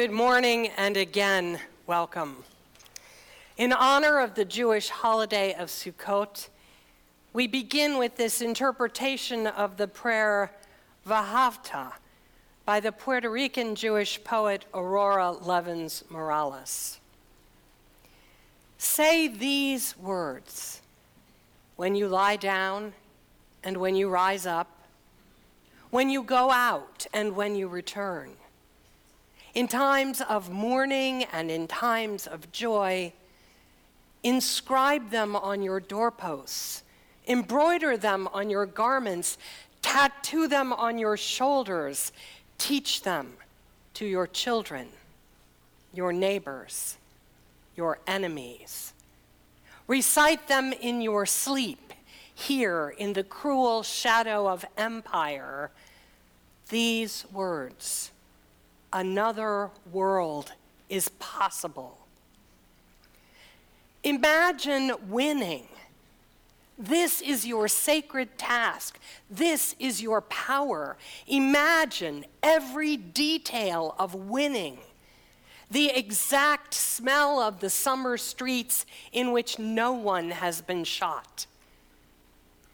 Good morning, and again, welcome. In honor of the Jewish holiday of Sukkot, we begin with this interpretation of the prayer Vahavta by the Puerto Rican Jewish poet Aurora Levins Morales. Say these words when you lie down and when you rise up, when you go out and when you return. In times of mourning and in times of joy, inscribe them on your doorposts, embroider them on your garments, tattoo them on your shoulders, teach them to your children, your neighbors, your enemies. Recite them in your sleep, here in the cruel shadow of empire, these words: another world is possible. Imagine winning. This is your sacred task. This is your power. Imagine every detail of winning. The exact smell of the summer streets in which no one has been shot.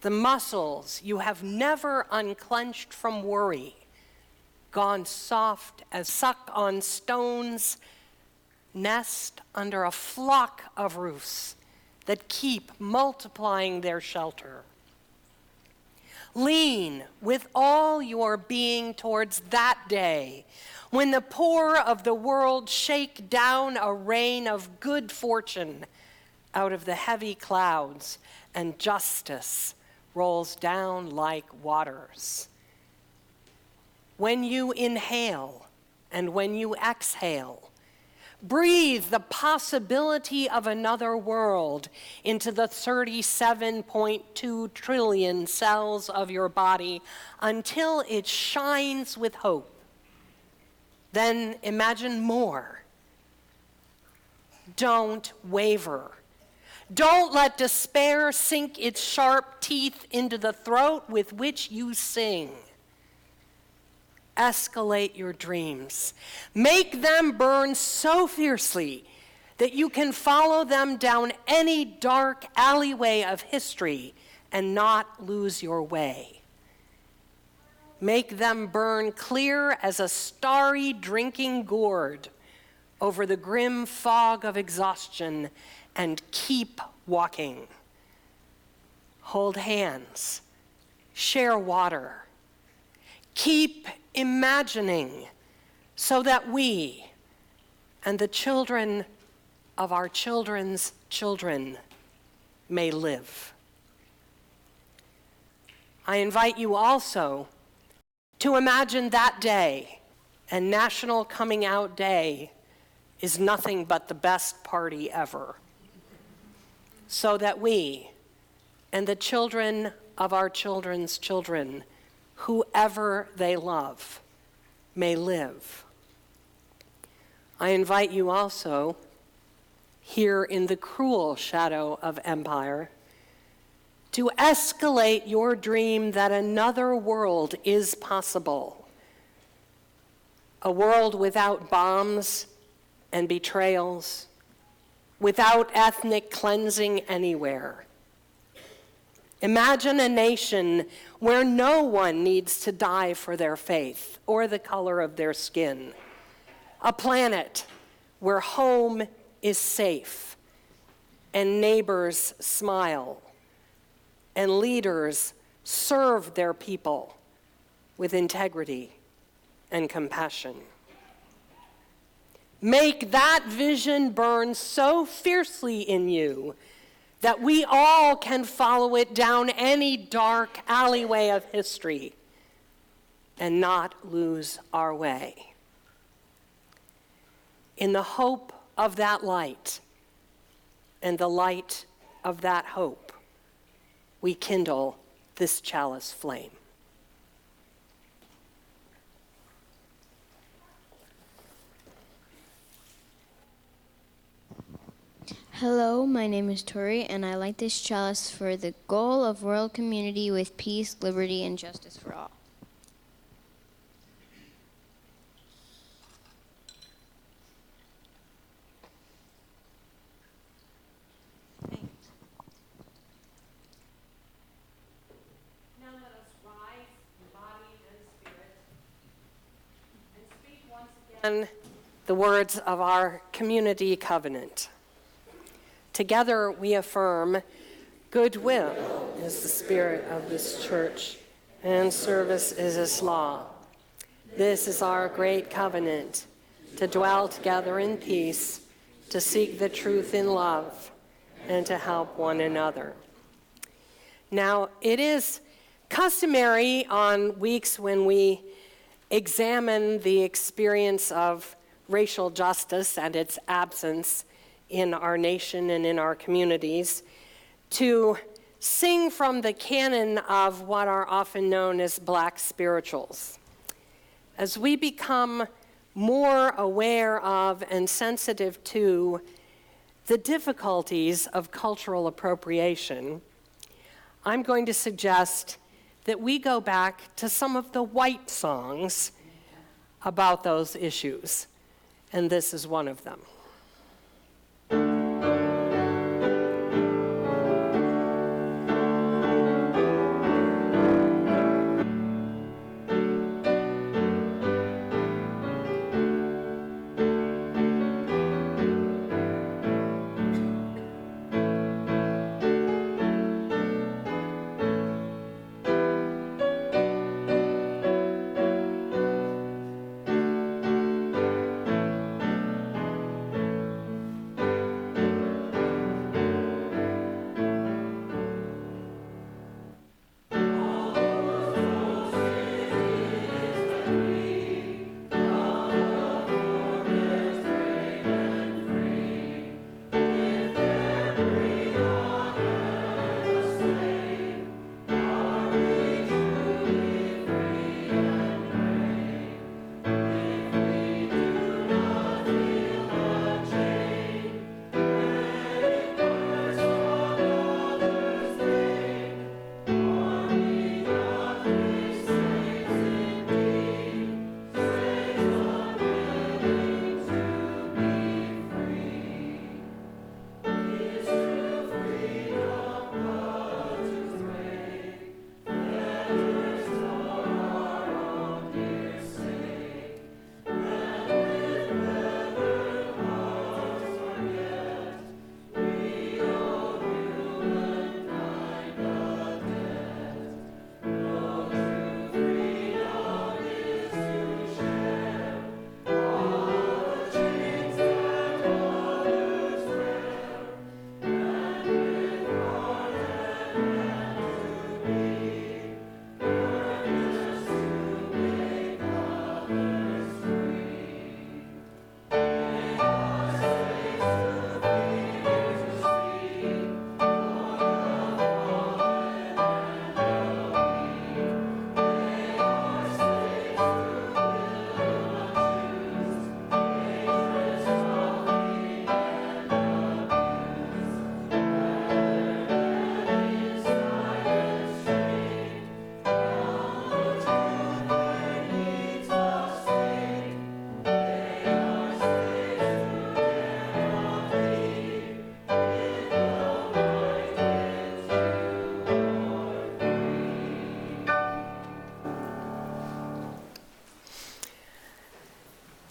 The muscles you have never unclenched from worry, gone soft as suck on stones, nest under a flock of roofs that keep multiplying their shelter. Lean with all your being towards that day when the poor of the world shake down a rain of good fortune out of the heavy clouds and justice rolls down like waters. When you inhale and when you exhale, breathe the possibility of another world into the 37.2 trillion cells of your body until it shines with hope. Then imagine more. Don't waver. Don't let despair sink its sharp teeth into the throat with which you sing. Escalate your dreams. Make them burn so fiercely that you can follow them down any dark alleyway of history and not lose your way. Make them burn clear as a starry drinking gourd over the grim fog of exhaustion and keep walking. Hold hands. Share water. Keep imagining so that we and the children of our children's children may live. I invite you also to imagine that day, and National Coming Out Day is nothing but the best party ever, so that we and the children of our children's children, whoever they love, may live. I invite you also, here in the cruel shadow of empire, to escalate your dream that another world is possible. A world without bombs and betrayals, without ethnic cleansing anywhere. Imagine a nation where no one needs to die for their faith or the color of their skin. A planet where home is safe and neighbors smile and leaders serve their people with integrity and compassion. Make that vision burn so fiercely in you that we all can follow it down any dark alleyway of history and not lose our way. In the hope of that light and the light of that hope, we kindle this chalice flame. Hello, my name is Tori, and I light this chalice for the goal of world community with peace, liberty, and justice for all. and the words of our community covenant. Together we affirm, goodwill is the spirit of this church, and service is its law. This is our great covenant, to dwell together in peace, to seek the truth in love, and to help one another. Now, it is customary on weeks when we examine the experience of racial justice and its absence in our nation and in our communities to sing from the canon of what are often known as Black spirituals. As we become more aware of and sensitive to the difficulties of cultural appropriation, I'm going to suggest that we go back to some of the white songs about those issues, and this is one of them.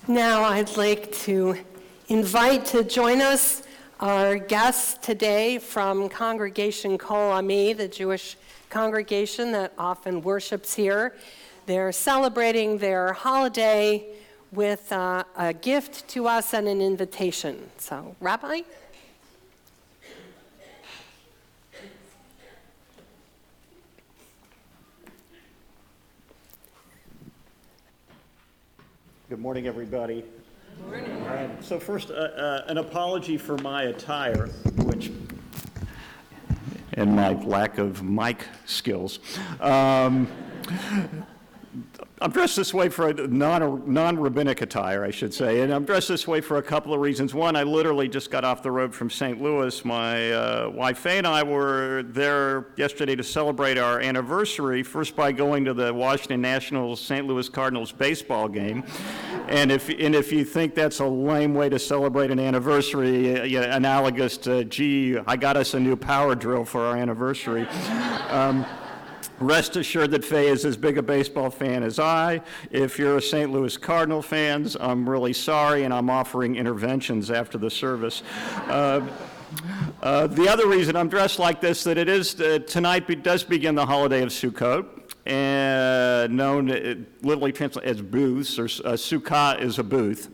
Now I'd like to invite to join us our guests today from Congregation Kol Ami, the Jewish congregation that often worships here. They're celebrating their holiday with a gift to us and an invitation. So, Rabbi? Good morning, everybody. Good morning. So first, an apology for my attire, which, and my lack of mic skills. I'm dressed this way for a non-rabbinic attire, I should say, and I'm dressed this way for a couple of reasons. One, I literally just got off the road from St. Louis. My wife Faye and I were there yesterday to celebrate our anniversary, first by going to the Washington Nationals St. Louis Cardinals baseball game. And if you think that's a lame way to celebrate an anniversary, analogous to, gee, I got us a new power drill for our anniversary. Rest assured that Faye is as big a baseball fan as I. If you're a St. Louis Cardinal fans, I'm really sorry, and I'm offering interventions after the service. The other reason I'm dressed like this, that it is, tonight does begin the holiday of Sukkot, and known, literally translated as booths, or Sukkah is a booth.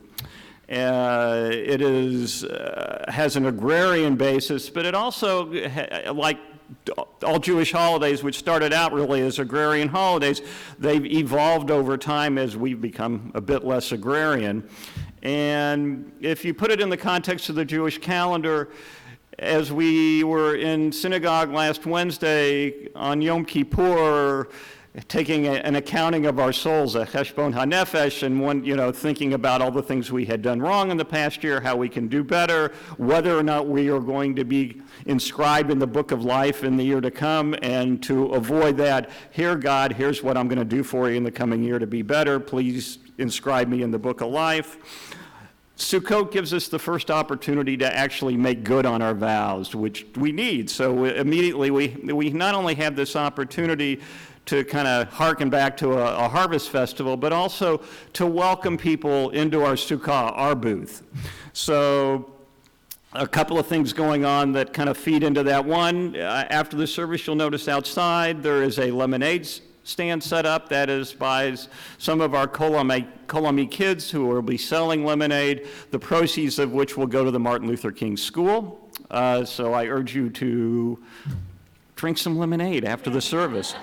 It is, has an agrarian basis, but it also, like all Jewish holidays, which started out really as agrarian holidays, they've evolved over time as we've become a bit less agrarian. And if you put it in the context of the Jewish calendar, as we were in synagogue last Wednesday on Yom Kippur, taking an accounting of our souls, a cheshbon hanefesh, and thinking about all the things we had done wrong in the past year, how we can do better, whether or not we are going to be inscribed in the book of life in the year to come, and to avoid that, here, God, here's what I'm going to do for you in the coming year to be better. Please inscribe me in the book of life. Sukkot gives us the first opportunity to actually make good on our vows, which we need. So immediately we not only have this opportunity to kind of harken back to a harvest festival, but also to welcome people into our sukkah, our booth. So a couple of things going on that kind of feed into that. One, after the service, you'll notice outside there is a lemonade stand set up. That is by some of our Kolami kids who will be selling lemonade, the proceeds of which will go to the Martin Luther King School. So I urge you to drink some lemonade after the service.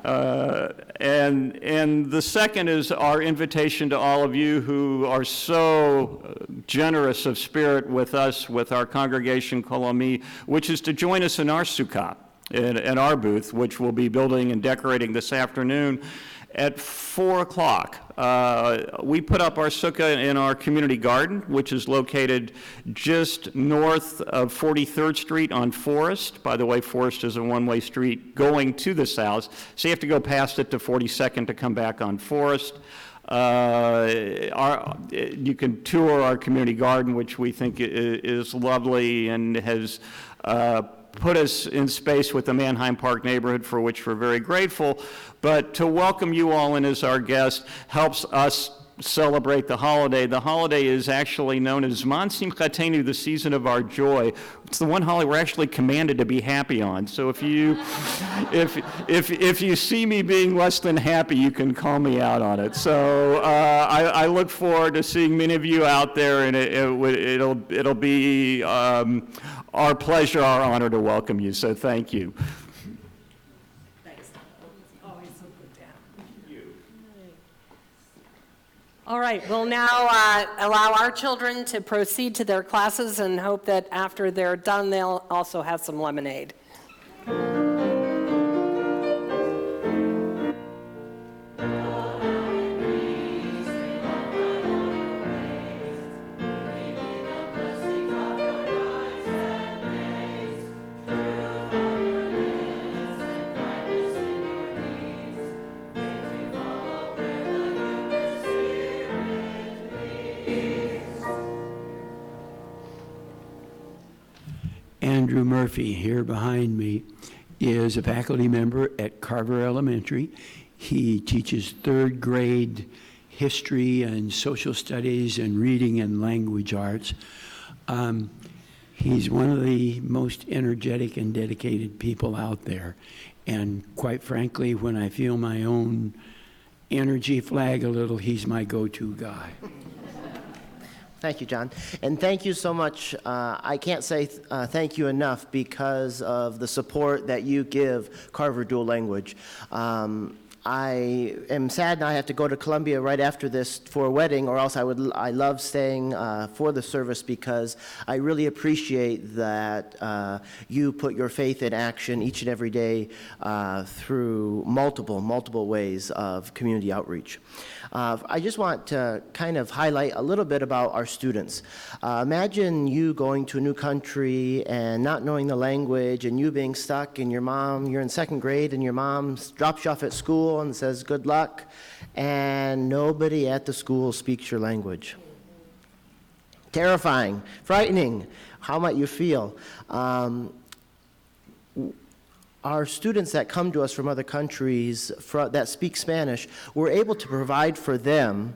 And the second is our invitation to all of you who are so generous of spirit with us, with our congregation Kolami, which is to join us in our sukkah, in our booth, which we'll be building and decorating this afternoon at 4 o'clock. We put up our sukkah in our community garden, which is located just north of 43rd Street on Forest. By the way, Forest is a one-way street going to the south, so you have to go past it to 42nd to come back on Forest. You can tour our community garden, which we think is lovely and has put us in space with the Mannheim Park neighborhood, for which we're very grateful. But to welcome you all in as our guest helps us celebrate the holiday. The holiday is actually known as Zman Simchatenu, the season of our joy. It's the one holiday we're actually commanded to be happy on. So if you see me being less than happy, you can call me out on it. So I look forward to seeing many of you out there, and it'll be our pleasure, our honor to welcome you. So thank you. Thanks. Always so good to have you. All right, we'll now allow our children to proceed to their classes and hope that after they're done, they'll also have some lemonade. Andrew Murphy, here behind me, is a faculty member at Carver Elementary. He teaches third grade history and social studies and reading and language arts. He's one of the most energetic and dedicated people out there. And quite frankly, when I feel my own energy flag a little, he's my go-to guy. Thank you, John. And thank you so much. I can't say thank you enough because of the support that you give Carver Dual Language. I am sad now I have to go to Columbia right after this for a wedding, or else I love staying for the service, because I really appreciate that you put your faith in action each and every day through multiple ways of community outreach. I just want to kind of highlight a little bit about our students. Imagine you going to a new country and not knowing the language, and you being stuck, and you're in second grade, and your mom drops you off at school and says good luck, and nobody at the school speaks your language. Terrifying, frightening. How might you feel? our students that come to us from other countries that speak Spanish, we're able to provide for them.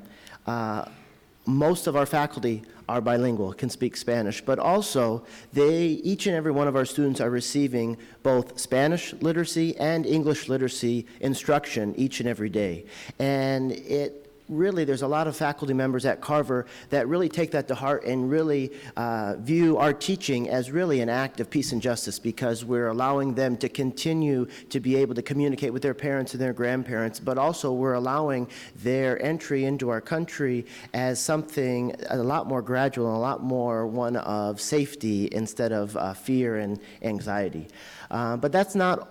Most of our faculty are bilingual, can speak Spanish, but also each and every one of our students are receiving both Spanish literacy and English literacy instruction each and every day. And really, there's a lot of faculty members at Carver that really take that to heart and really view our teaching as really an act of peace and justice, because we're allowing them to continue to be able to communicate with their parents and their grandparents, but also we're allowing their entry into our country as something a lot more gradual and a lot more one of safety instead of fear and anxiety. But that's not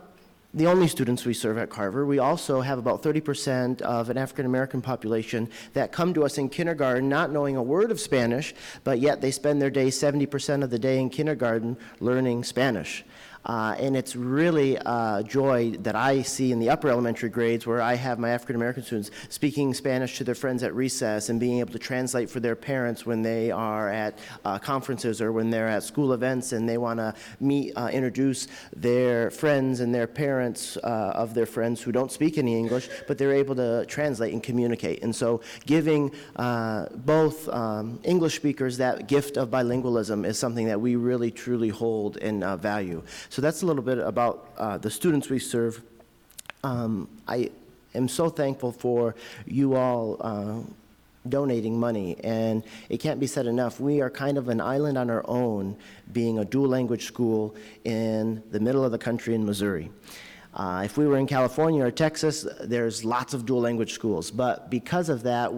the only students we serve at Carver. We also have about 30% of an African American population that come to us in kindergarten not knowing a word of Spanish, but yet they spend their day, 70% of the day in kindergarten, learning Spanish. And it's really a joy that I see in the upper elementary grades, where I have my African American students speaking Spanish to their friends at recess and being able to translate for their parents when they are at conferences or when they're at school events and they want to introduce their friends and their parents of their friends who don't speak any English, but they're able to translate and communicate. And so giving both English speakers that gift of bilingualism is something that we really truly hold and value. So that's a little bit about the students we serve. I am so thankful for you all donating money, and it can't be said enough. We are kind of an island on our own, being a dual language school in the middle of the country in Missouri. If we were in California or Texas, there's lots of dual language schools, but because of that,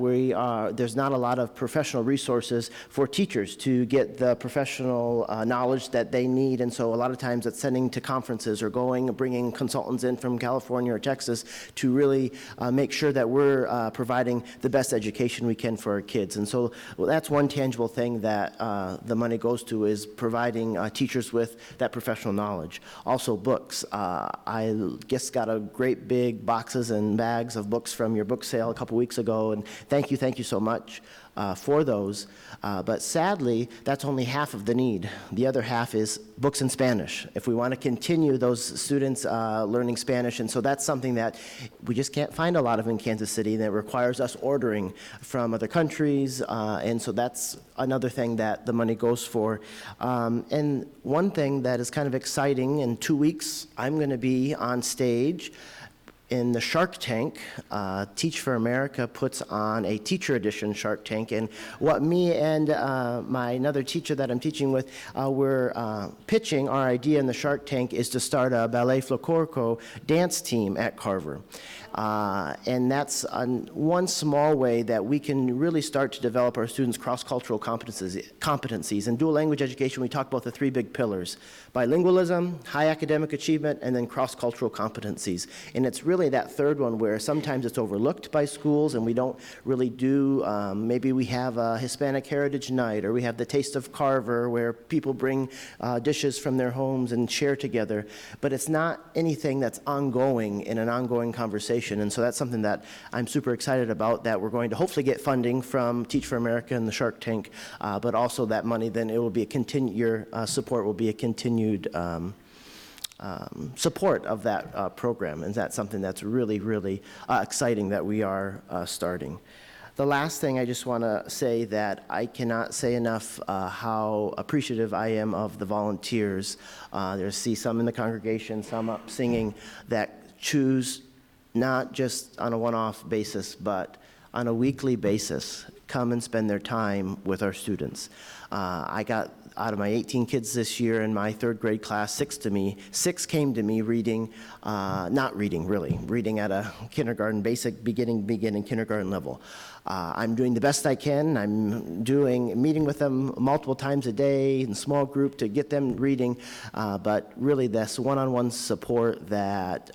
there's not a lot of professional resources for teachers to get the professional knowledge that they need, and so a lot of times it's sending to conferences or bringing consultants in from California or Texas to really make sure that we're providing the best education we can for our kids. And so that's one tangible thing that the money goes to, is providing teachers with that professional knowledge. Also books. I just got a great big boxes and bags of books from your book sale a couple weeks ago, and thank you so much for those. But sadly, that's only half of the need. The other half is books in Spanish, if we want to continue those students learning Spanish. And so that's something that we just can't find a lot of in Kansas City, and it requires us ordering from other countries. And so that's another thing that the money goes for. And one thing that is kind of exciting, in 2 weeks, I'm going to be on stage in the Shark Tank. Teach for America puts on a teacher edition Shark Tank, and what me and another teacher that I'm teaching with, we're pitching our idea in the Shark Tank is to start a Ballet Folklorico dance team at Carver. And that's one small way that we can really start to develop our students' cross-cultural competencies. In dual language education, we talk about the 3 big pillars: bilingualism, high academic achievement, and then cross-cultural competencies. And it's really that third one where sometimes it's overlooked by schools and we don't really do. Maybe we have a Hispanic Heritage Night, or we have the Taste of Carver, where people bring dishes from their homes and share together. But it's not anything that's ongoing in an ongoing conversation. And so that's something that I'm super excited about, that we're going to hopefully get funding from Teach for America and the Shark Tank, but also that money, then it will be your support will be a continued support of that program. And that's something that's really, really exciting that we are starting. The last thing I just want to say, that I cannot say enough how appreciative I am of the volunteers. See some in the congregation, some up singing, that choose not just on a one-off basis, but on a weekly basis, come and spend their time with our students. I got, out of my 18 kids this year in my 3rd grade class, 6 came to me reading, not reading really, reading at a kindergarten, basic beginning kindergarten level. I'm doing the best I can. I'm meeting with them multiple times a day in small group to get them reading, but really this one-on-one support that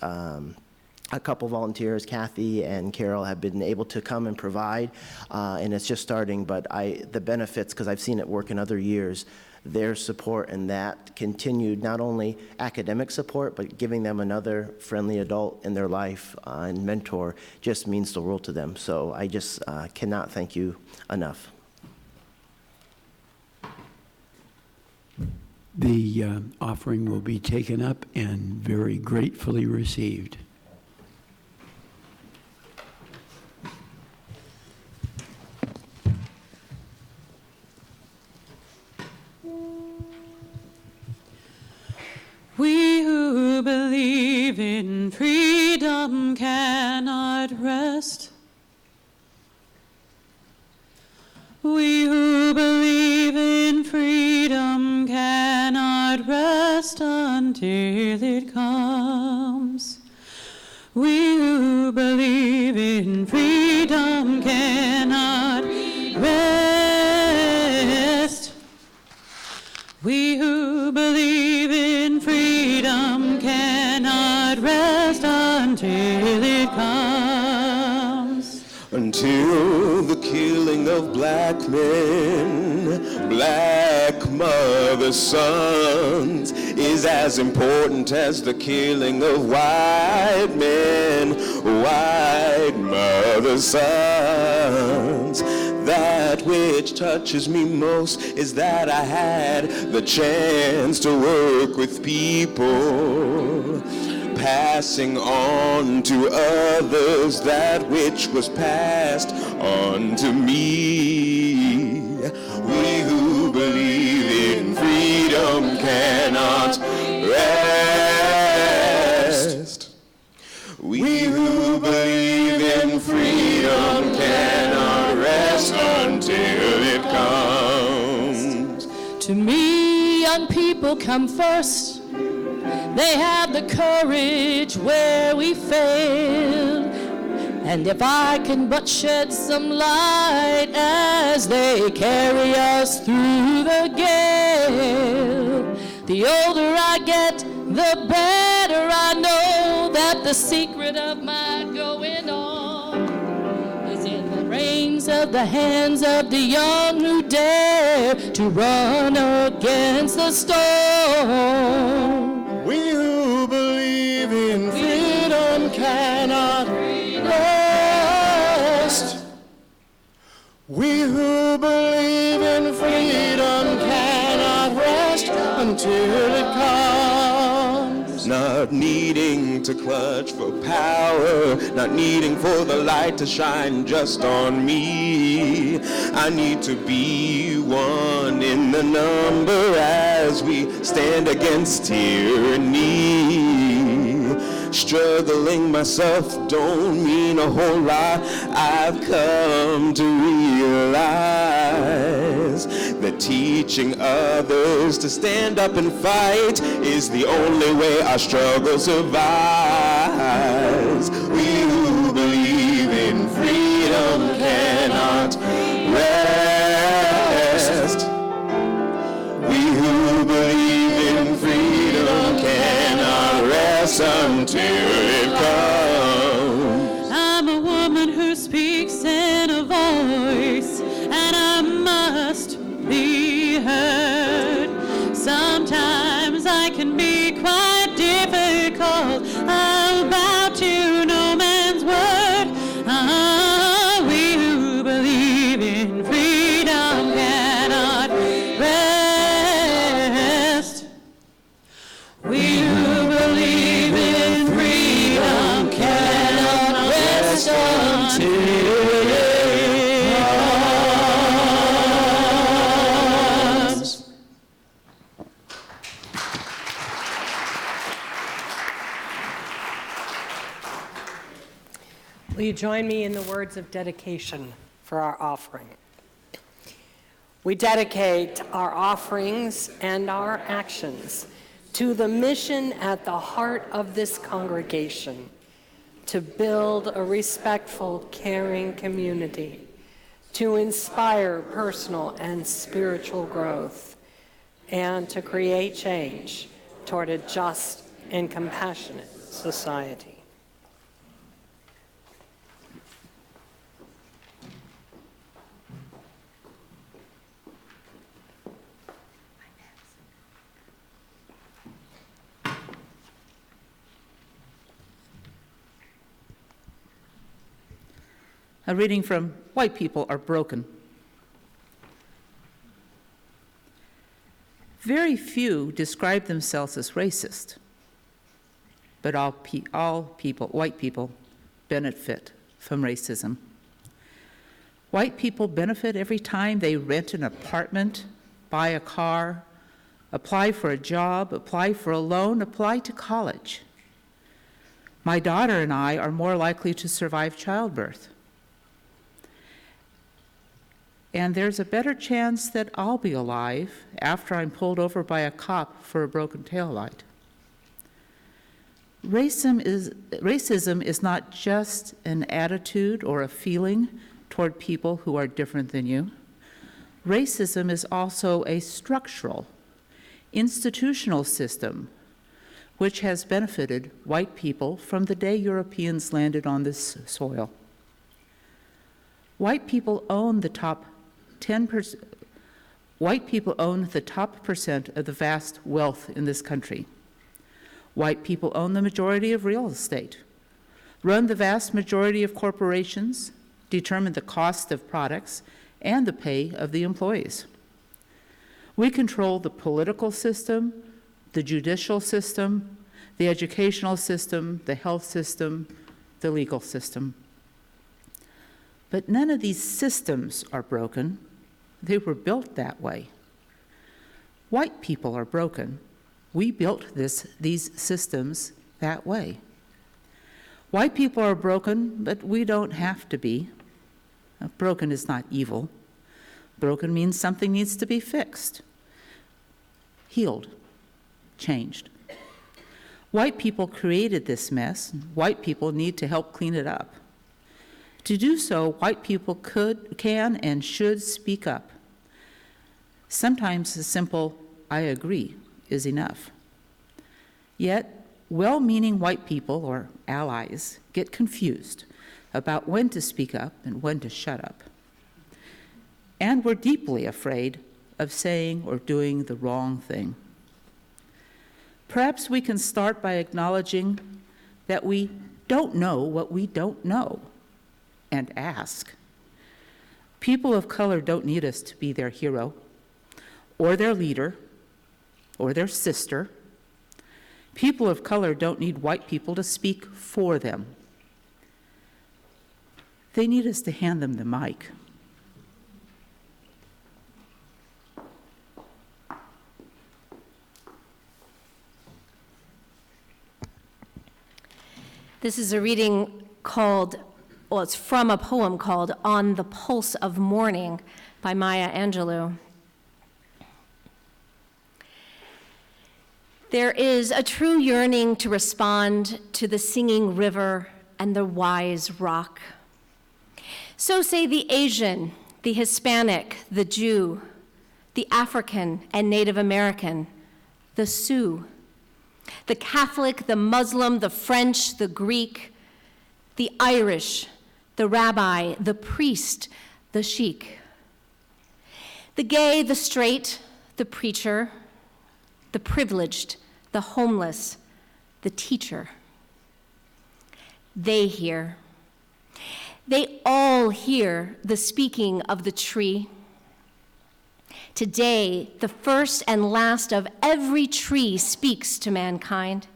a couple volunteers, Kathy and Carol, have been able to come and provide, and it's just starting, but the benefits, because I've seen it work in other years, their support and that continued not only academic support, but giving them another friendly adult in their life and mentor just means the world to them. So I just cannot thank you enough. The offering will be taken up and very gratefully received. We who believe in freedom cannot rest. We who believe in freedom cannot rest until it comes. We who believe in freedom cannot rest. We who believe in freedom cannot rest until it comes. Until the killing of black men, black mother sons, is as important as the killing of white men, white mother sons. That which touches me most is that I had the chance to work with people, passing on to others that which was passed on to me. We who believe in freedom cannot rest. We who believe in freedom cannot rest until it comes. To me, young people come first. They have the courage where we failed. And if I can but shed some light as they carry us through the gale, the older I get, the better I know that the secret of my going on is in the reins of the hands of the young who dare to run against the storm. We who believe in freedom cannot rest. We who believe in freedom cannot rest until it comes. Not needing to clutch for power, not needing for the light to shine just on me. I need to be one in the number as we stand against tyranny. Struggling myself don't mean a whole lot. I've come to realize that teaching others to stand up and fight is the only way our struggle survives. We who believe in freedom cannot rest. We who believe in freedom cannot rest until it comes. I'm a woman who speaks in a voice, and I must be heard. Sometimes I can be quite difficult. I'll bow to no man's word. We who believe in freedom cannot rest. We who believe in freedom cannot rest until it comes. Will you join me in the words of dedication for our offering? We dedicate our offerings and our actions to the mission at the heart of this congregation, to build a respectful, caring community, to inspire personal and spiritual growth, and to create change toward a just and compassionate society. A reading from White People Are Broken. Very few describe themselves as racist, but all people, white people, benefit from racism. White people benefit every time they rent an apartment, buy a car, apply for a job, apply for a loan, apply to college. My daughter and I are more likely to survive childbirth. And there's a better chance that I'll be alive after I'm pulled over by a cop for a broken taillight. Racism is not just an attitude or a feeling toward people who are different than you. Racism is also a structural, institutional system which has benefited white people from the day Europeans landed on this soil. White people own the top 10%. White people own the top percent of the vast wealth in this country. White people own the majority of real estate, run the vast majority of corporations, determine the cost of products, and the pay of the employees. We control the political system, the judicial system, the educational system, the health system, the legal system. But none of these systems are broken. They were built that way. White people are broken. We built these systems that way. White people are broken, but we don't have to be. Broken is not evil. Broken means something needs to be fixed, healed, changed. White people created this mess. White people need to help clean it up. To do so, white people can, and should speak up. Sometimes a simple, "I agree," is enough. Yet, well-meaning white people, or allies, get confused about when to speak up and when to shut up. And we're deeply afraid of saying or doing the wrong thing. Perhaps we can start by acknowledging that we don't know what we don't know, and ask. People of color don't need us to be their hero, or their leader, or their sister. People of color don't need white people to speak for them. They need us to hand them the mic. This is a reading called, well, it's from a poem called On the Pulse of Morning by Maya Angelou. There is a true yearning to respond to the singing river and the wise rock. So say the Asian, the Hispanic, the Jew, the African and Native American, the Sioux, the Catholic, the Muslim, the French, the Greek, the Irish, the rabbi, the priest, the sheik, the gay, the straight, the preacher, the privileged, the homeless, the teacher. They hear. They all hear the speaking of the tree. Today, the first and last of every tree speaks to mankind.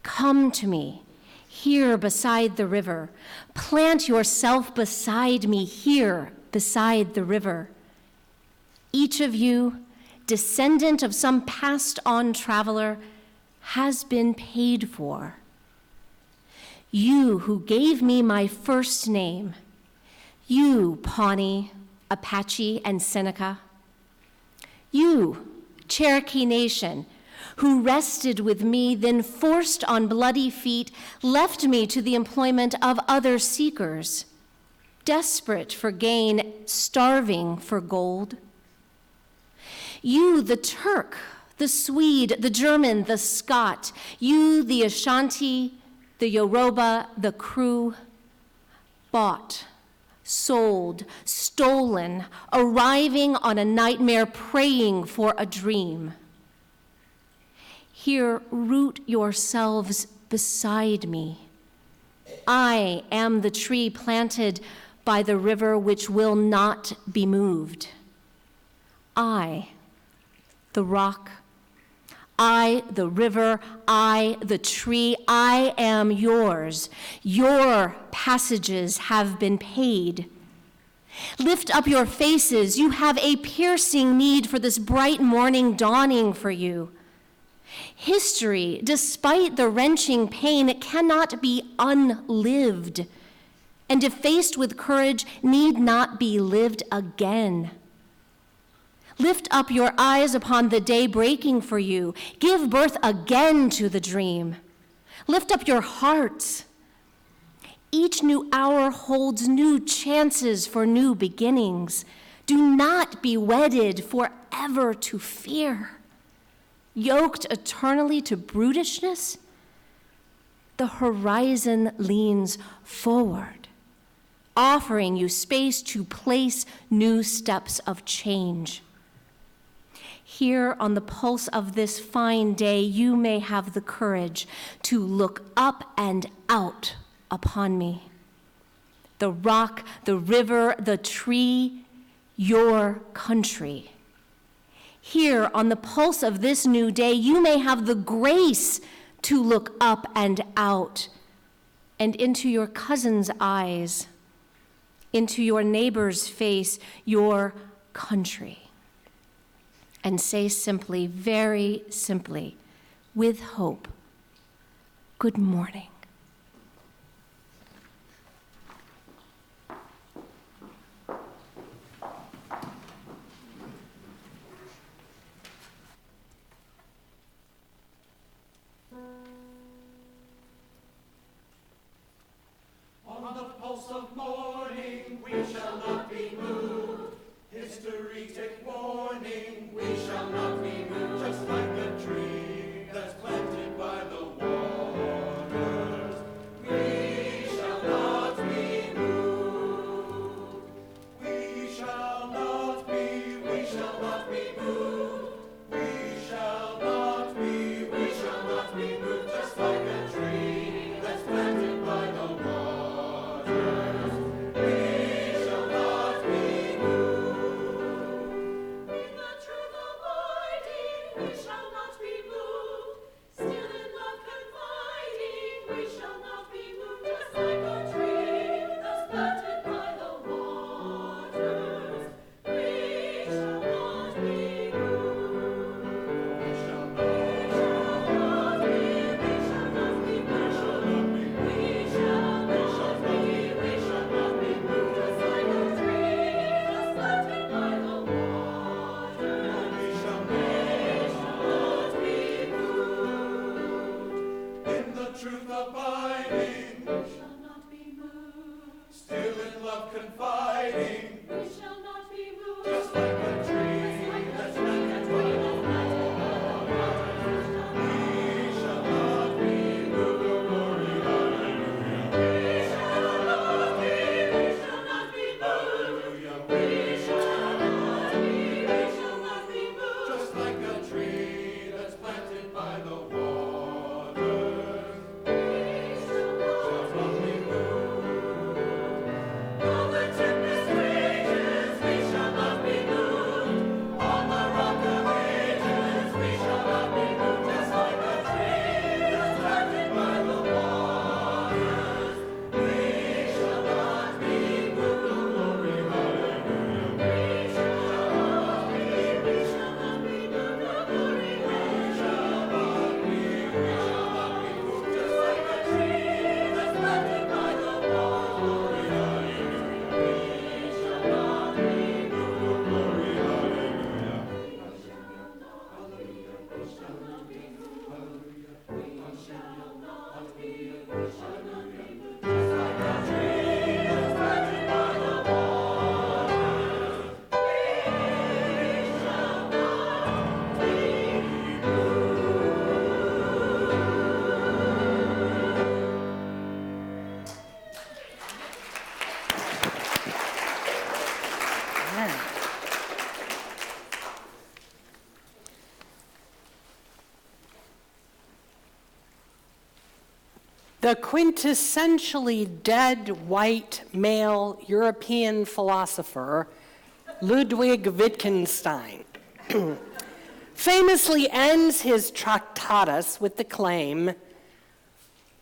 Come to me, here beside the river. Plant yourself beside me, here beside the river. Each of you, descendant of some passed-on traveler, has been paid for. You who gave me my first name, you, Pawnee, Apache, and Seneca, you, Cherokee Nation, who rested with me, then forced on bloody feet, left me to the employment of other seekers, desperate for gain, starving for gold. You, the Turk, the Swede, the German, the Scot, you, the Ashanti, the Yoruba, the Kru, bought, sold, stolen, arriving on a nightmare, praying for a dream. Here, root yourselves beside me. I am the tree planted by the river which will not be moved. I, the rock. I, the river, I, the tree, I am yours. Your passages have been paid. Lift up your faces. You have a piercing need for this bright morning dawning for you. History, despite the wrenching pain, it cannot be unlived, and if faced with courage, need not be lived again. Lift up your eyes upon the day breaking for you. Give birth again to the dream. Lift up your hearts. Each new hour holds new chances for new beginnings. Do not be wedded forever to fear. Yoked eternally to brutishness, the horizon leans forward, offering you space to place new steps of change. Here on the pulse of this fine day, you may have the courage to look up and out upon me. The rock, the river, the tree, your country. Here on the pulse of this new day, you may have the grace to look up and out and into your cousin's eyes, into your neighbor's face, your country, and say simply, very simply, with hope, good morning. On the pulse of morning, we shall not be moved. History take warning, we shall not be moved. Just like a tree that's planted by the waters, we shall not be moved. We shall not be moved. We shall not be moved. Just like a tree that's planted by the waters, we shall not be moved. In the truth abiding, we shall not be moved. Still in love confiding, we shall not be moved. Just like a tree that's planted by the waters, we shall not be moved. We shall not be, we shall not be, we shall not be, we shall not be moved. Just like a tree that's planted by the waters, we shall not be moved. In the truth abiding, we shall not be moved. Still in love confiding, we shall not be moved. Just like a tree that's planted by the waters, we shall not be moved. Glory, hallelujah. We shall not be moved. We shall not be moved. Just like a tree that's planted by the waters, we shall not be moved. Though the tempest rages, we shall not be moved. On the rock of ages, we shall not be moved. Just like a tree that's planted by the waters, we shall not be moved. Glory, hallelujah. We shall not be moved. Glory, we shall not be moved. Just like a tree that's planted by the waters, we shall not be moved. Glory, hallelujah. We shall not be moved. Just like a tree that's planted by the waters, we shall not be The quintessentially dead white male European philosopher, Ludwig Wittgenstein, famously ends his Tractatus with the claim,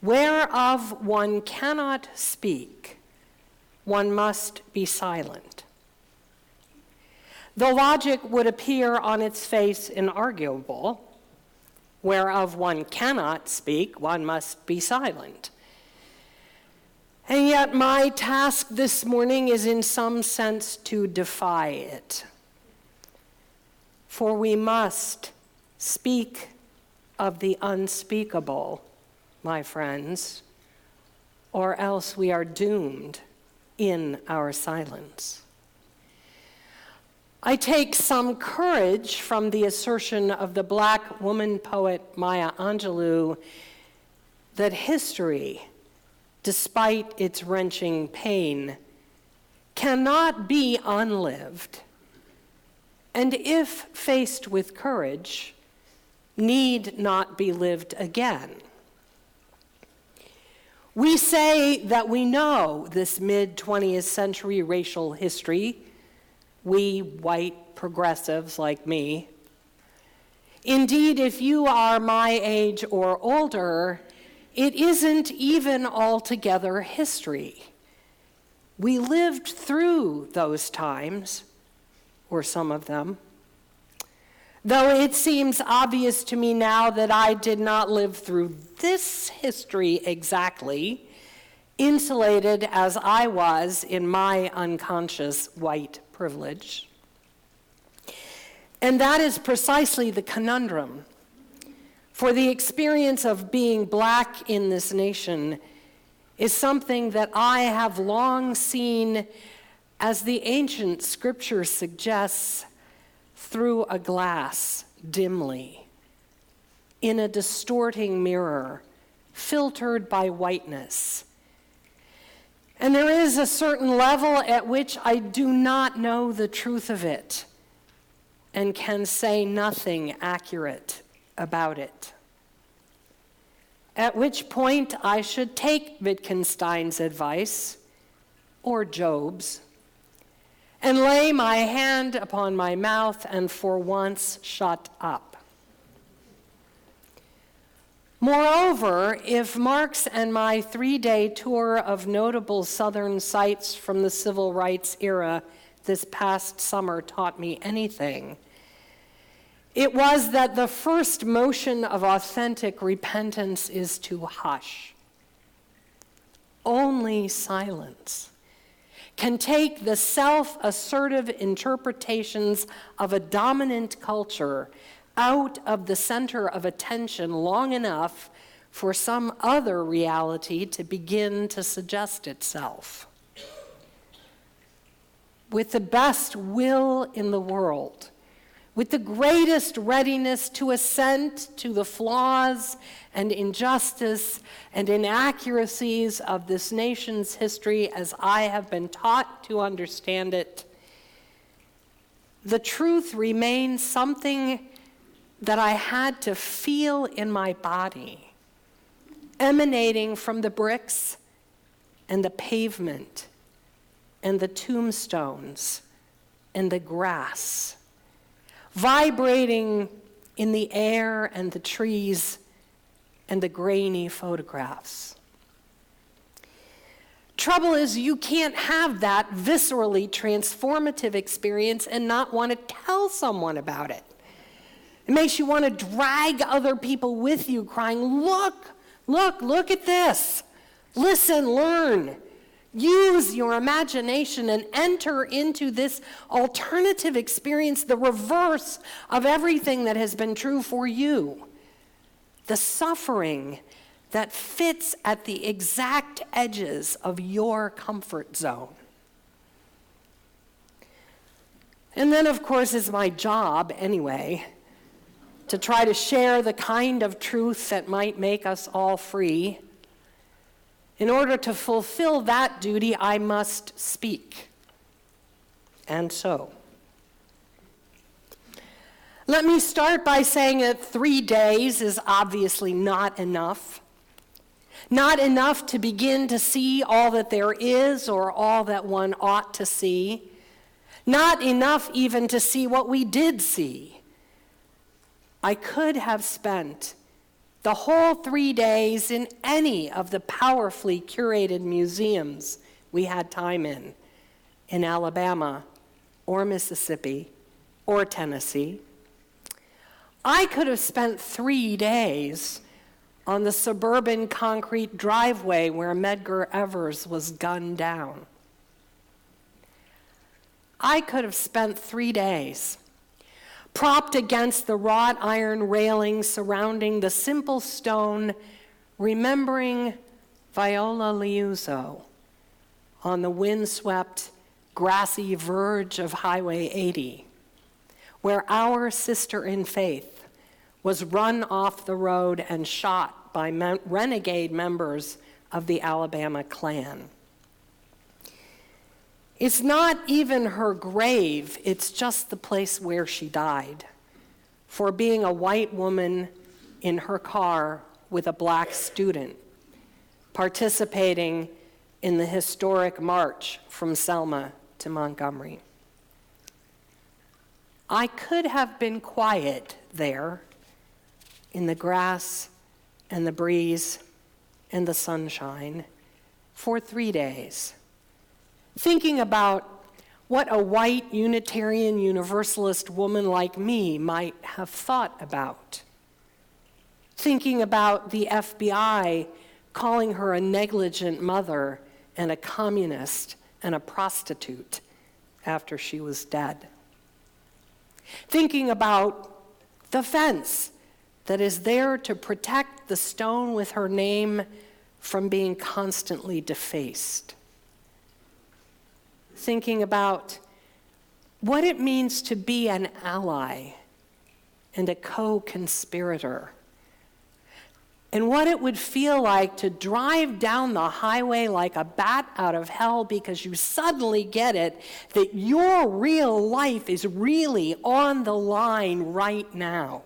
"Whereof one cannot speak, one must be silent." The logic would appear on its face inarguable. Whereof one cannot speak, one must be silent. And yet my task this morning is in some sense to defy it. For we must speak of the unspeakable, my friends, or else we are doomed in our silence. I take some courage from the assertion of the Black woman poet Maya Angelou that history, despite its wrenching pain, cannot be unlived, and if faced with courage, need not be lived again. We say that we know this mid-20th century racial history, we white progressives like me. Indeed, if you are my age or older, it isn't even altogether history. We lived through those times, or some of them. Though it seems obvious to me now that I did not live through this history exactly, insulated as I was in my unconscious white privilege. And that is precisely the conundrum. For the experience of being Black in this nation is something that I have long seen, as the ancient scripture suggests, through a glass, dimly, in a distorting mirror, filtered by whiteness. And there is a certain level at which I do not know the truth of it and can say nothing accurate about it. At which point I should take Wittgenstein's advice, or Job's, and lay my hand upon my mouth and for once shut up. Moreover, if Mark's and my 3-day tour of notable Southern sites from the civil rights era this past summer taught me anything, it was that the first motion of authentic repentance is to hush. Only silence can take the self-assertive interpretations of a dominant culture out of the center of attention long enough for some other reality to begin to suggest itself. With the best will in the world, with the greatest readiness to assent to the flaws and injustice and inaccuracies of this nation's history as I have been taught to understand it, the truth remains something that I had to feel in my body, emanating from the bricks and the pavement and the tombstones and the grass, vibrating in the air and the trees and the grainy photographs. Trouble is, you can't have that viscerally transformative experience and not want to tell someone about it. It makes you want to drag other people with you, crying, look at this. Listen, learn. Use your imagination and enter into this alternative experience, the reverse of everything that has been true for you. The suffering that fits at the exact edges of your comfort zone. And then, of course, it's my job, anyway, to try to share the kind of truth that might make us all free. In order to fulfill that duty, I must speak. And so, let me start by saying that 3 days is obviously not enough. Not enough to begin to see all that there is or all that one ought to see. Not enough even to see what we did see. I could have spent the whole 3 days in any of the powerfully curated museums we had time in Alabama or Mississippi or Tennessee. I could have spent 3 days on the suburban concrete driveway where Medgar Evers was gunned down. I could have spent 3 days propped against the wrought iron railing surrounding the simple stone remembering Viola Liuzzo on the windswept, grassy verge of Highway 80, where our sister in faith was run off the road and shot by renegade members of the Alabama Klan. It's not even her grave, it's just the place where she died, for being a white woman in her car with a black student, participating in the historic march from Selma to Montgomery. I could have been quiet there in the grass and the breeze and the sunshine for 3 days, thinking about what a white Unitarian Universalist woman like me might have thought about, thinking about the FBI calling her a negligent mother and a communist and a prostitute after she was dead, thinking about the fence that is there to protect the stone with her name from being constantly defaced, thinking about what it means to be an ally and a co-conspirator, and what it would feel like to drive down the highway like a bat out of hell because you suddenly get it that your real life is really on the line right now.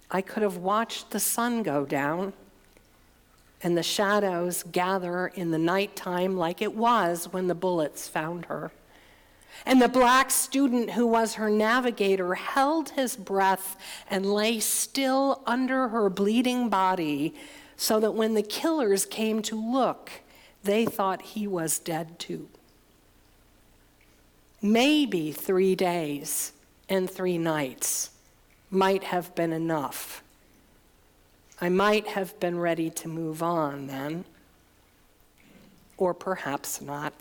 I could have watched the sun go down and the shadows gather in the nighttime like it was when the bullets found her. And the black student who was her navigator held his breath and lay still under her bleeding body so that when the killers came to look, they thought he was dead too. Maybe 3 days and 3 nights might have been enough. I might have been ready to move on then, or perhaps not.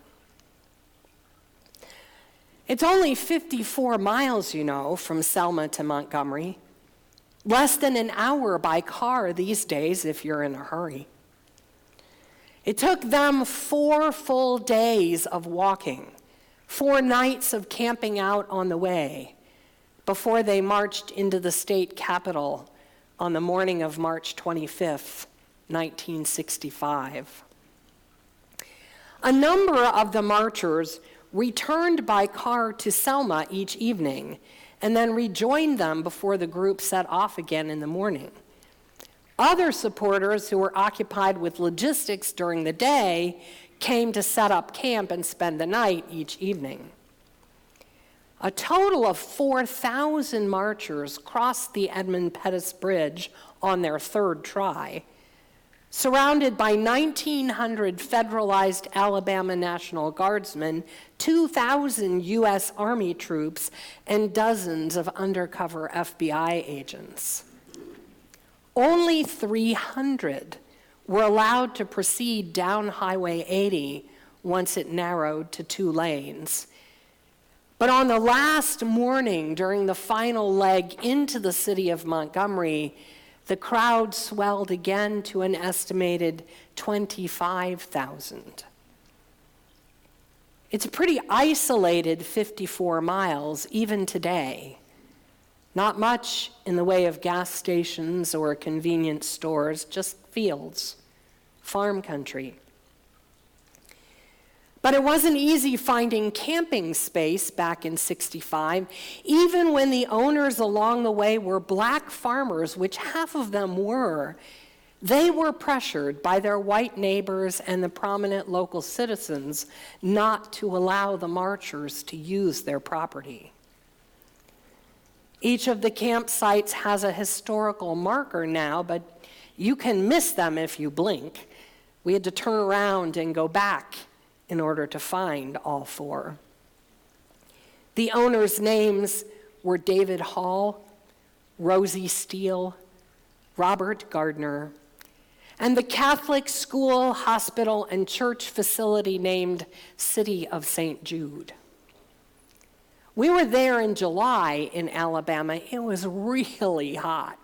It's only 54 miles, you know, from Selma to Montgomery. Less than an hour by car these days if you're in a hurry. It took them 4 full days of walking, 4 nights of camping out on the way, before they marched into the state capitol on the morning of March 25th, 1965. A number of the marchers returned by car to Selma each evening and then rejoined them before the group set off again in the morning. Other supporters who were occupied with logistics during the day came to set up camp and spend the night each evening. A total of 4,000 marchers crossed the Edmund Pettus Bridge on their 3rd try, surrounded by 1,900 federalized Alabama National Guardsmen, 2,000 U.S. Army troops, and dozens of undercover FBI agents. Only 300 were allowed to proceed down Highway 80 once it narrowed to 2 lanes. But on the last morning, during the final leg into the city of Montgomery, the crowd swelled again to an estimated 25,000. It's a pretty isolated 54 miles, even today. Not much in the way of gas stations or convenience stores, just fields, farm country. But it wasn't easy finding camping space back in '65, even when the owners along the way were black farmers, which half of them were. They were pressured by their white neighbors and the prominent local citizens not to allow the marchers to use their property. Each of the campsites has a historical marker now, but you can miss them if you blink. We had to turn around and go back in order to find all 4. The owners' names were David Hall, Rosie Steele, Robert Gardner, and the Catholic school, hospital, and church facility named City of St. Jude. We were there in July in Alabama. It was really hot.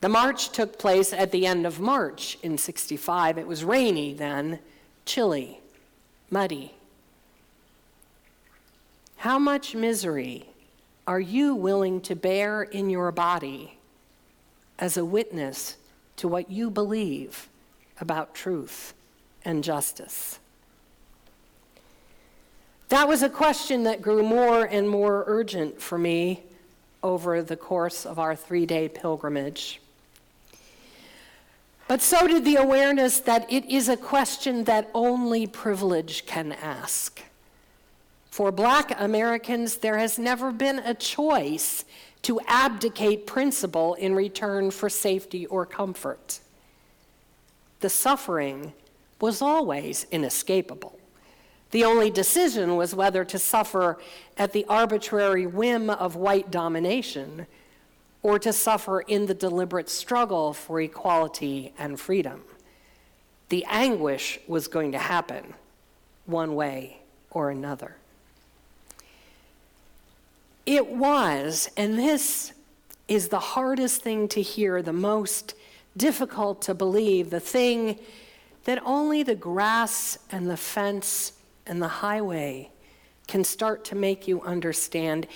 The march took place at the end of March in '65. It was rainy then, chilly, muddy. How much misery are you willing to bear in your body as a witness to what you believe about truth and justice? That was a question that grew more and more urgent for me over the course of our 3-day pilgrimage. But so did the awareness that it is a question that only privilege can ask. For Black Americans, there has never been a choice to abdicate principle in return for safety or comfort. The suffering was always inescapable. The only decision was whether to suffer at the arbitrary whim of white domination or to suffer in the deliberate struggle for equality and freedom. The anguish was going to happen one way or another. It was, and this is the hardest thing to hear, the most difficult to believe, the thing that only the grass and the fence and the highway can start to make you understand.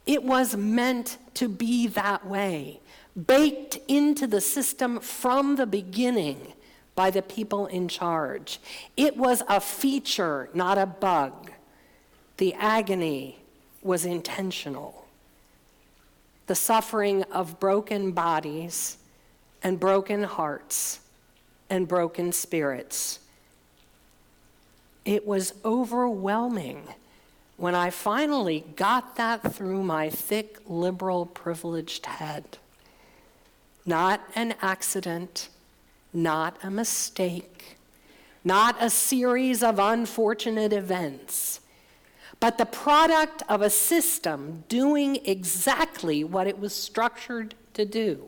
It was meant to be that way, baked into the system from the beginning by the people in charge. It was a feature, not a bug. The agony was intentional. The suffering of broken bodies and broken hearts and broken spirits. It was overwhelming when I finally got that through my thick, liberal, privileged head. Not an accident, not a mistake, not a series of unfortunate events, but the product of a system doing exactly what it was structured to do,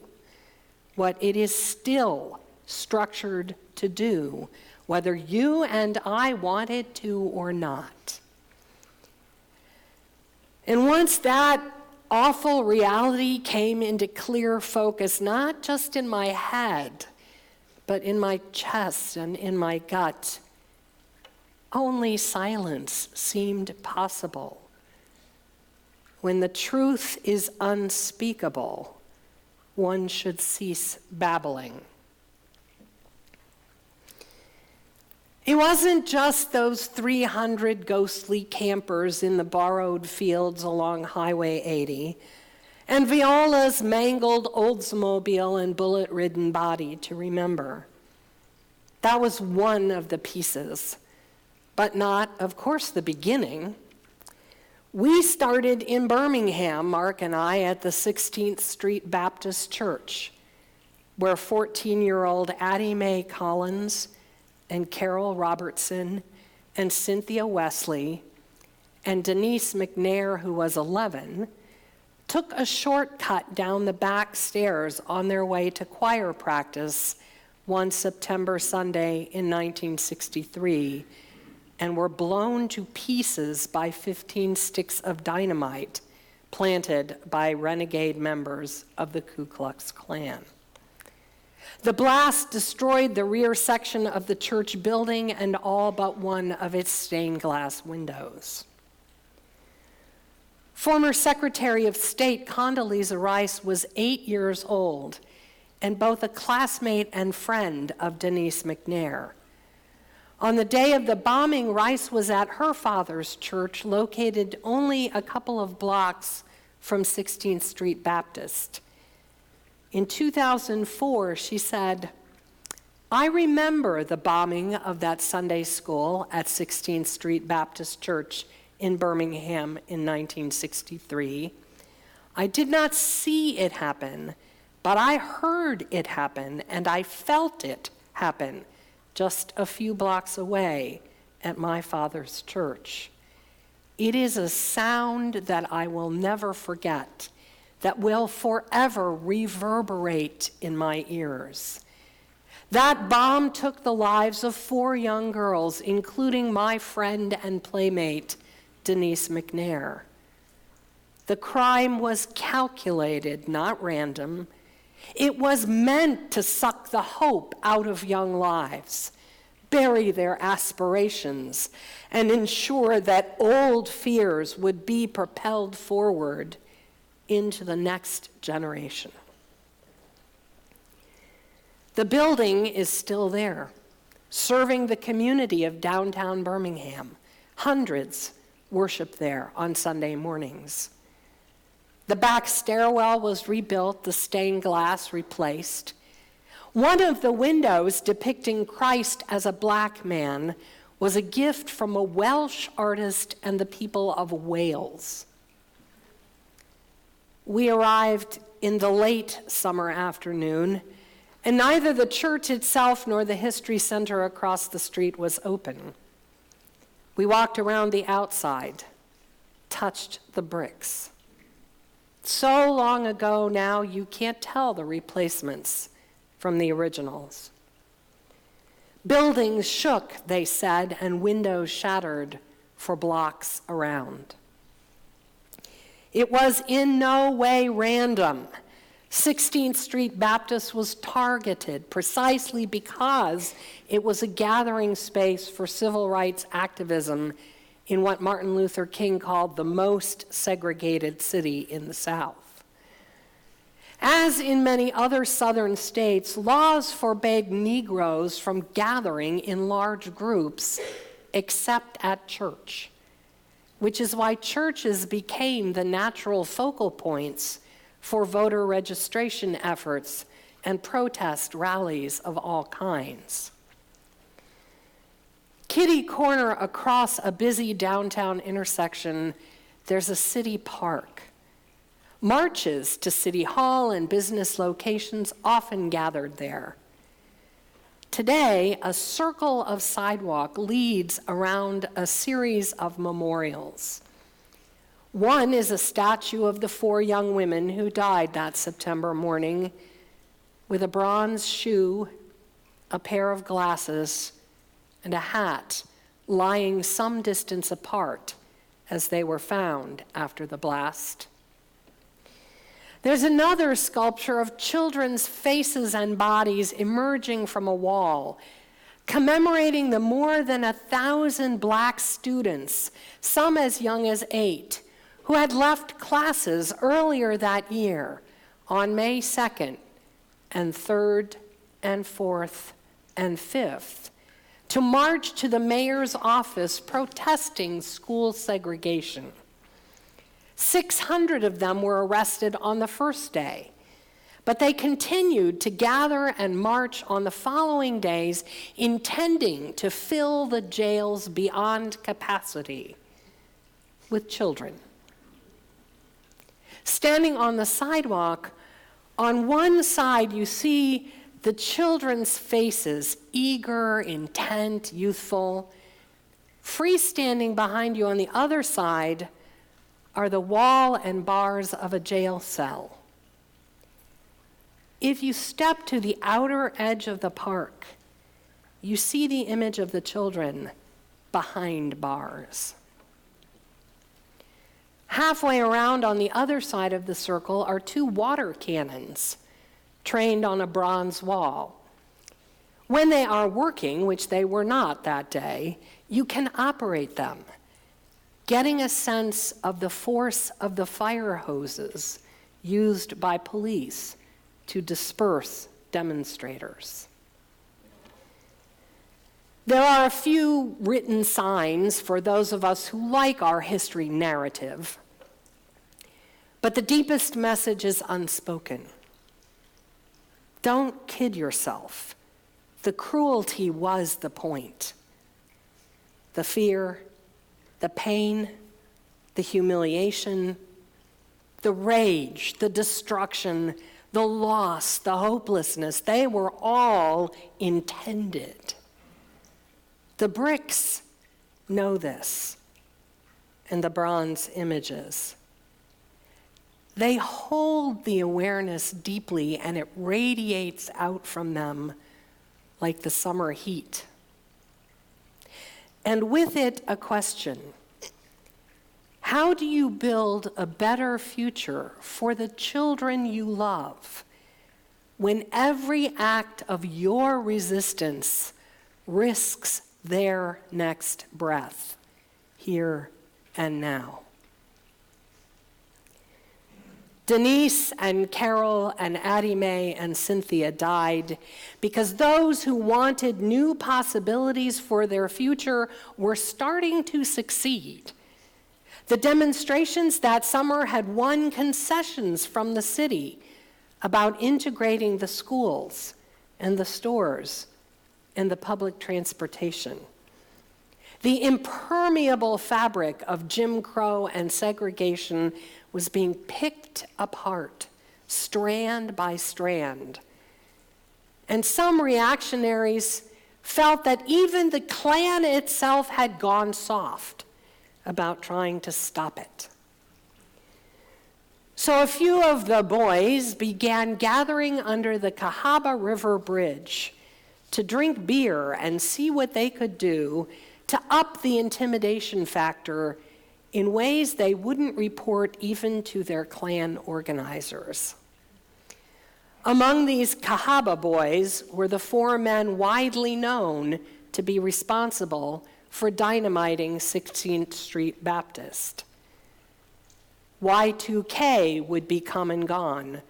what it is still structured to do, whether you and I wanted to or not. And once that awful reality came into clear focus, not just in my head, but in my chest and in my gut, only silence seemed possible. When the truth is unspeakable, one should cease babbling. It wasn't just those 300 ghostly campers in the borrowed fields along Highway 80 and Viola's mangled Oldsmobile and bullet-ridden body to remember. That was one of the pieces, but not, of course, the beginning. We started in Birmingham, Mark and I, at the 16th Street Baptist Church, where 14-year-old Addie Mae Collins and Carol Robertson and Cynthia Wesley and Denise McNair, who was 11, took a shortcut down the back stairs on their way to choir practice one September Sunday in 1963 and were blown to pieces by 15 sticks of dynamite planted by renegade members of the Ku Klux Klan. The blast destroyed the rear section of the church building and all but one of its stained glass windows. Former Secretary of State Condoleezza Rice was 8 years old and both a classmate and friend of Denise McNair. On the day of the bombing, Rice was at her father's church, located only a couple of blocks from 16th Street Baptist. In 2004, she said, "I remember the bombing of that Sunday school at 16th Street Baptist Church in Birmingham in 1963. I did not see it happen, but I heard it happen and I felt it happen just a few blocks away at my father's church. It is a sound that I will never forget, that will forever reverberate in my ears. That bomb took the lives of 4 young girls, including my friend and playmate, Denise McNair. The crime was calculated, not random. It was meant to suck the hope out of young lives, bury their aspirations, and ensure that old fears would be propelled forward into the next generation. The building is still there, serving the community of downtown Birmingham. Hundreds worship there on Sunday mornings. The back stairwell was rebuilt, the stained glass replaced. One of the windows depicting Christ as a black man was a gift from a Welsh artist and the people of Wales. We arrived in the late summer afternoon, and neither the church itself nor the history center across the street was open. We walked around the outside, touched the bricks. So long ago now, you can't tell the replacements from the originals. Buildings shook, they said, and windows shattered for blocks around. It was in no way random. 16th Street Baptist was targeted precisely because it was a gathering space for civil rights activism in what Martin Luther King called the most segregated city in the South. As in many other southern states, laws forbade Negroes from gathering in large groups except at church, which is why churches became the natural focal points for voter registration efforts and protest rallies of all kinds. Kitty corner across a busy downtown intersection, there's a city park. Marches to City Hall and business locations often gathered there. Today, a circle of sidewalk leads around a series of memorials. One is a statue of the 4 young women who died that September morning with a bronze shoe, a pair of glasses, and a hat lying some distance apart as they were found after the blast. There's another sculpture of children's faces and bodies emerging from a wall, commemorating the more than 1,000 black students, some as young as 8, who had left classes earlier that year on May 2nd and 3rd and 4th and 5th to march to the mayor's office protesting school segregation. 600 of them were arrested on the first day, but they continued to gather and march on the following days, intending to fill the jails beyond capacity with children. Standing on the sidewalk, on one side you see the children's faces, eager, intent, youthful. Freestanding behind you on the other side are the wall and bars of a jail cell. If you step to the outer edge of the park, you see the image of the children behind bars. Halfway around on the other side of the circle are 2 water cannons trained on a bronze wall. When they are working, which they were not that day, you can operate them, getting a sense of the force of the fire hoses used by police to disperse demonstrators. There are a few written signs for those of us who like our history narrative, but the deepest message is unspoken. Don't kid yourself. The cruelty was the point. The fear, the pain, the humiliation, the rage, the destruction, the loss, the hopelessness, they were all intended. The bricks know this, and the bronze images. They hold the awareness deeply, and it radiates out from them like the summer heat. And with it, a question. How do you build a better future for the children you love when every act of your resistance risks their next breath, here and now? Denise and Carol and Addie Mae and Cynthia died because those who wanted new possibilities for their future were starting to succeed. The demonstrations that summer had won concessions from the city about integrating the schools and the stores and the public transportation. The impermeable fabric of Jim Crow and segregation was being picked apart, strand by strand. And some reactionaries felt that even the Klan itself had gone soft about trying to stop it. So a few of the boys began gathering under the Cahaba River Bridge to drink beer and see what they could do to up the intimidation factor in ways they wouldn't report even to their Klan organizers. Among these Cahaba boys were the 4 men widely known to be responsible for dynamiting 16th Street Baptist. Y2K would be come and gone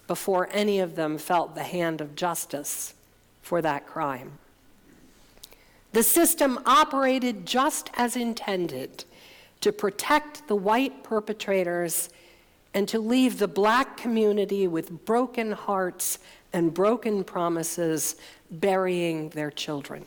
before any of them felt the hand of justice for that crime. The system operated just as intended, to protect the white perpetrators and to leave the black community with broken hearts and broken promises, burying their children.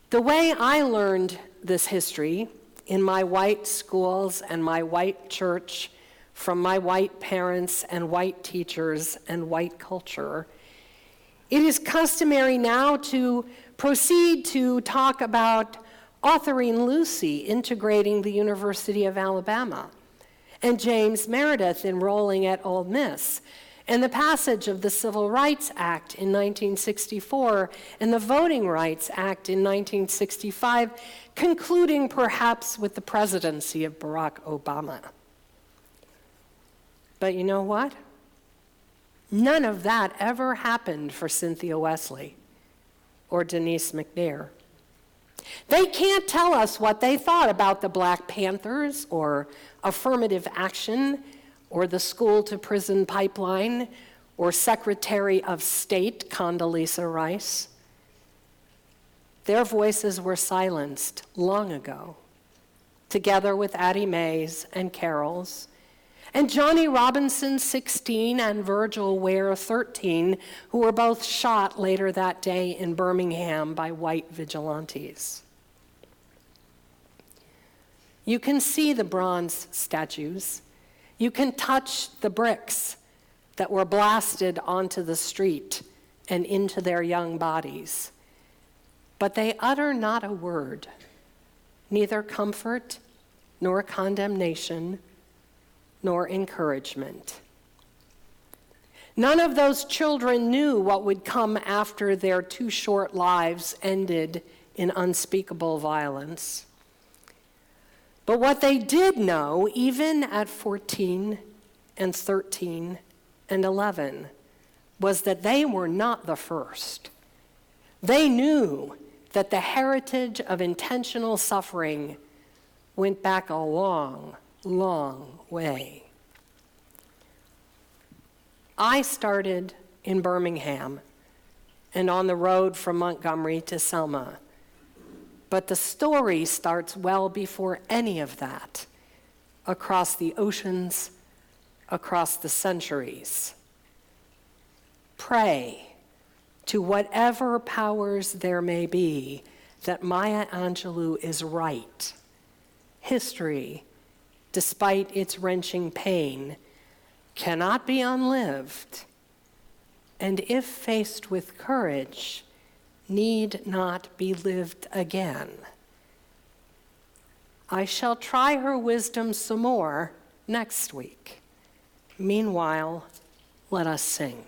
The way I learned this history in my white schools and my white church, from my white parents and white teachers and white culture, it is customary now to proceed to talk about authoring Lucy integrating the University of Alabama, and James Meredith enrolling at Ole Miss, and the passage of the Civil Rights Act in 1964 and the Voting Rights Act in 1965, concluding perhaps with the presidency of Barack Obama. But you know what? None of that ever happened for Cynthia Wesley or Denise McNair. They can't tell us what they thought about the Black Panthers or affirmative action or the school-to-prison pipeline or Secretary of State Condoleezza Rice. Their voices were silenced long ago, together with Addie Mae's and Carol's, and Johnny Robinson, 16, and Virgil Ware, 13, who were both shot later that day in Birmingham by white vigilantes. You can see the bronze statues. You can touch the bricks that were blasted onto the street and into their young bodies. But they utter not a word, neither comfort nor condemnation, nor encouragement. None of those children knew what would come after their 2 short lives ended in unspeakable violence. But what they did know, even at 14 and 13 and 11, was that they were not the first. They knew that the heritage of intentional suffering went back a long, long way. I started in Birmingham and on the road from Montgomery to Selma. But the story starts well before any of that, across the oceans, across the centuries. Pray to whatever powers there may be that Maya Angelou is right. history, despite its wrenching pain, cannot be unlived, and if faced with courage, need not be lived again. I shall try her wisdom some more next week. Meanwhile, let us sing.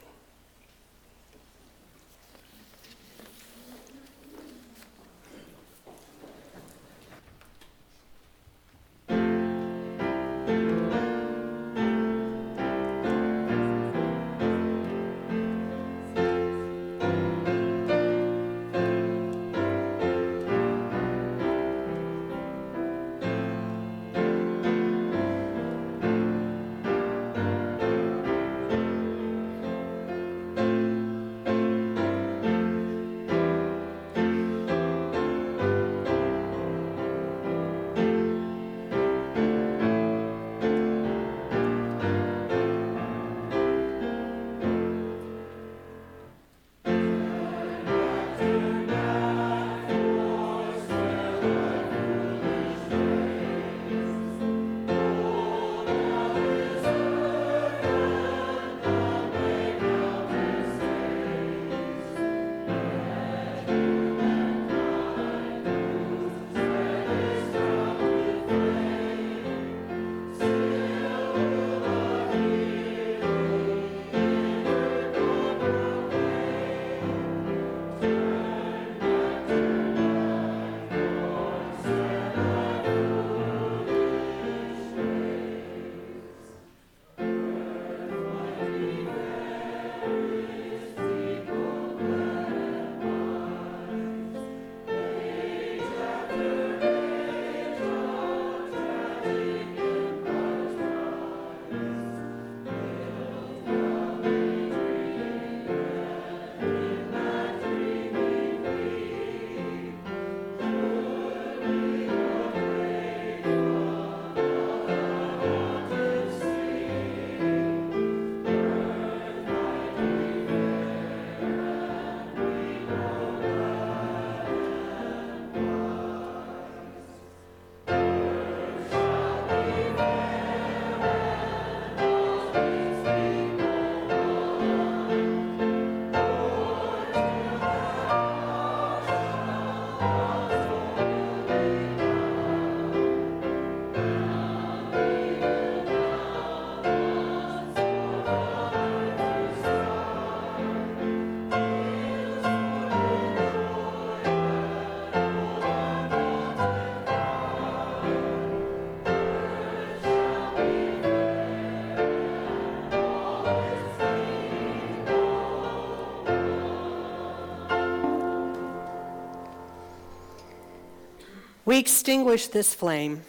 We extinguish this flame,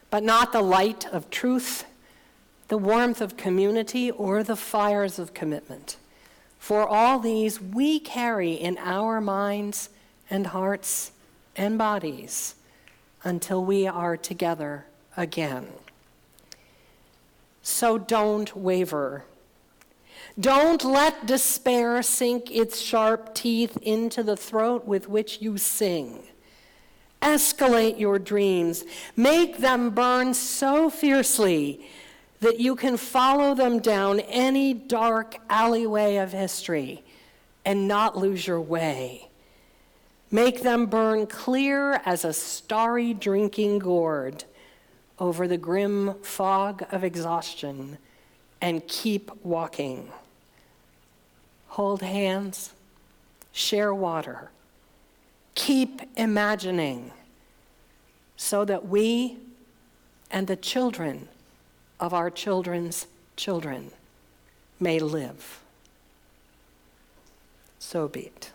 but not the light of truth, the warmth of community, or the fires of commitment. For all these we carry in our minds and hearts and bodies until we are together again. So don't waver. Don't let despair sink its sharp teeth into the throat with which you sing. Escalate your dreams. Make them burn so fiercely that you can follow them down any dark alleyway of history and not lose your way. Make them burn clear as a starry drinking gourd over the grim fog of exhaustion, and keep walking. Hold hands, share water, keep imagining, so that we and the children of our children's children may live. So be it.